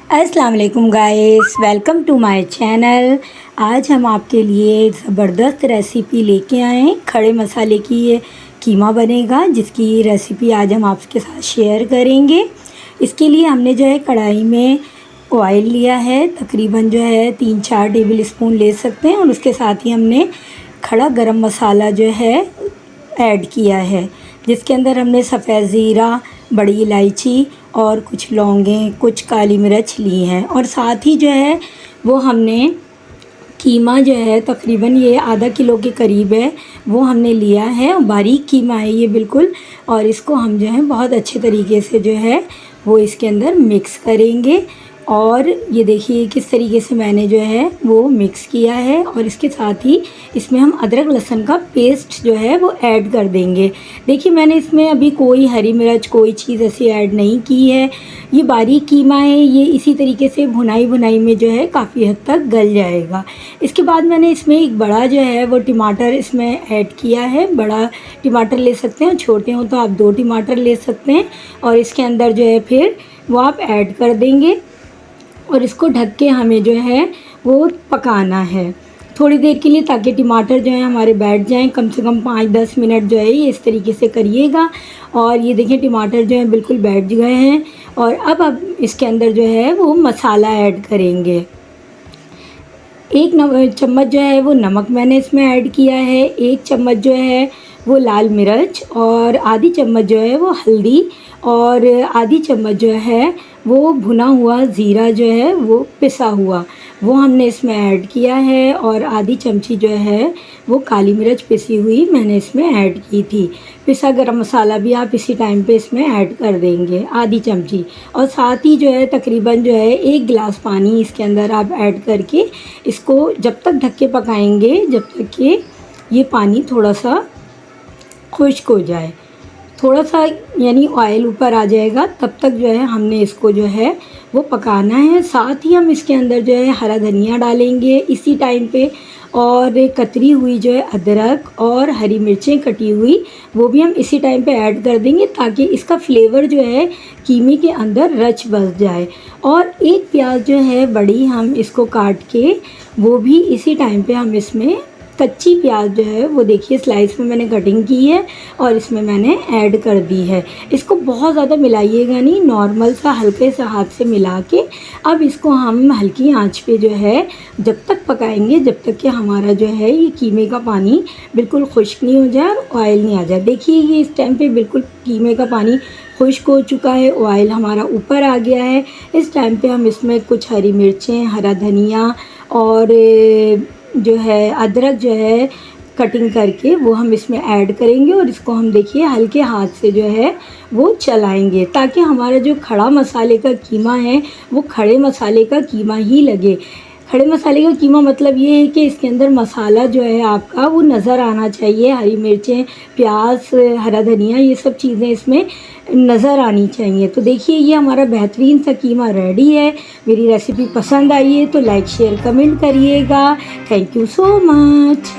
अस्सलाम वालेकुम guys, welcome to my channel. आज हम आपके लिए ज़बरदस्त रेसिपी लेके आए हैं। खड़े मसाले की ये कीमा बनेगा, जिसकी रेसिपी आज हम आपके साथ शेयर करेंगे। इसके लिए हमने जो है कढ़ाई में ऑयल लिया है, तकरीबन जो है 3-4 टेबल स्पून ले सकते हैं। और उसके साथ ही हमने खड़ा गरम मसाला जो है ऐड किया है, जिसके अंदर हमने सफ़ेद ज़ीरा, बड़ी इलायची और कुछ लौंगें, कुछ काली मिर्च ली हैं। और साथ ही जो है वो हमने कीमा जो है तकरीबन ये आधा किलो के करीब है, वो हमने लिया है। और बारीक कीमा है ये बिल्कुल। और इसको हम जो है बहुत अच्छे तरीके से जो है वो इसके अंदर मिक्स करेंगे। और ये देखिए किस तरीके से मैंने जो है वो मिक्स किया है। और इसके साथ ही इसमें हम अदरक लहसुन का पेस्ट जो है वो ऐड कर देंगे। देखिए मैंने इसमें अभी कोई हरी मिर्च कोई चीज़ ऐसी ऐड नहीं की है। ये बारीक कीमा है, ये इसी तरीके से भुनाई में जो है काफ़ी हद तक गल जाएगा। इसके बाद मैंने इसमें एक बड़ा जो है वो टमाटर इसमें ऐड किया है। बड़ा टमाटर ले सकते हैं, छोटे हो तो आप 2 टमाटर ले सकते हैं। और इसके अंदर जो है फिर वो आप ऐड कर देंगे। और इसको ढक के हमें जो है वो पकाना है थोड़ी देर के लिए, ताकि टमाटर जो है हमारे बैठ जाएं। कम से कम 5-10 मिनट जो है ये इस तरीके से करिएगा। और ये देखें टमाटर जो है बिल्कुल बैठ गए हैं। और अब इसके अंदर जो है वो मसाला ऐड करेंगे। 1 चम्मच जो है वो नमक मैंने इसमें ऐड किया है, 1 चम्मच जो है वो लाल मिर्च, और आधी चम्मच जो है वो हल्दी, और आधी चम्मच जो है वो भुना हुआ ज़ीरा जो है वो पिसा हुआ वो हमने इसमें ऐड किया है। और आधी चमची जो है वो काली मिर्च पिसी हुई मैंने इसमें ऐड की थी। पिसा गरम मसाला भी आप इसी टाइम पे इसमें ऐड कर देंगे, आधी चमची। और साथ ही जो है तकरीबन जो है 1 गिलास पानी इसके अंदर आप ऐड करके इसको जब तक ढक के पकाएंगे जब तक कि ये पानी थोड़ा सा खुश्क हो जाए, थोड़ा सा यानी ऑयल ऊपर आ जाएगा, तब तक जो है हमने इसको जो है वो पकाना है। साथ ही हम इसके अंदर जो है हरा धनिया डालेंगे इसी टाइम पे, और कतरी हुई जो है अदरक और हरी मिर्चें कटी हुई वो भी हम इसी टाइम पे ऐड कर देंगे, ताकि इसका फ्लेवर जो है कीमे के अंदर रच बस जाए। और 1 प्याज जो है बड़ी हम इसको काट के वो भी इसी टाइम पे हम इसमें कच्ची प्याज जो है वो देखिए स्लाइस में मैंने कटिंग की है और इसमें मैंने ऐड कर दी है। इसको बहुत ज़्यादा मिलाइएगा नहीं, नॉर्मल सा हल्के से हाथ से मिला के अब इसको हम हल्की आंच पे जो है जब तक पकाएंगे जब तक कि हमारा जो है ये कीमे का पानी बिल्कुल खुश्क नहीं हो जाए और ऑयल नहीं आ जाए। देखिए ये इस टाइम पे बिल्कुल कीमे का पानी खुश्क हो चुका है, ऑयल हमारा ऊपर आ गया है। इस टाइम पे हम इसमें कुछ हरी मिर्चें, हरा धनिया और जो है अदरक जो है कटिंग करके वो हम इसमें ऐड करेंगे। और इसको हम देखिए हल्के हाथ से जो है वो चलाएंगे, ताकि हमारा जो खड़ा मसाले का कीमा है वो खड़े मसाले का कीमा ही लगे। खड़े मसाले का कीमा मतलब ये है कि इसके अंदर मसाला जो है आपका वो नज़र आना चाहिए। हरी मिर्चें, प्याज, हरा धनिया, ये सब चीज़ें इसमें नज़र आनी चाहिए। तो देखिए ये हमारा बेहतरीन सा कीमा रेडी है। मेरी रेसिपी पसंद आई है तो लाइक शेयर कमेंट करिएगा। Thank you so much.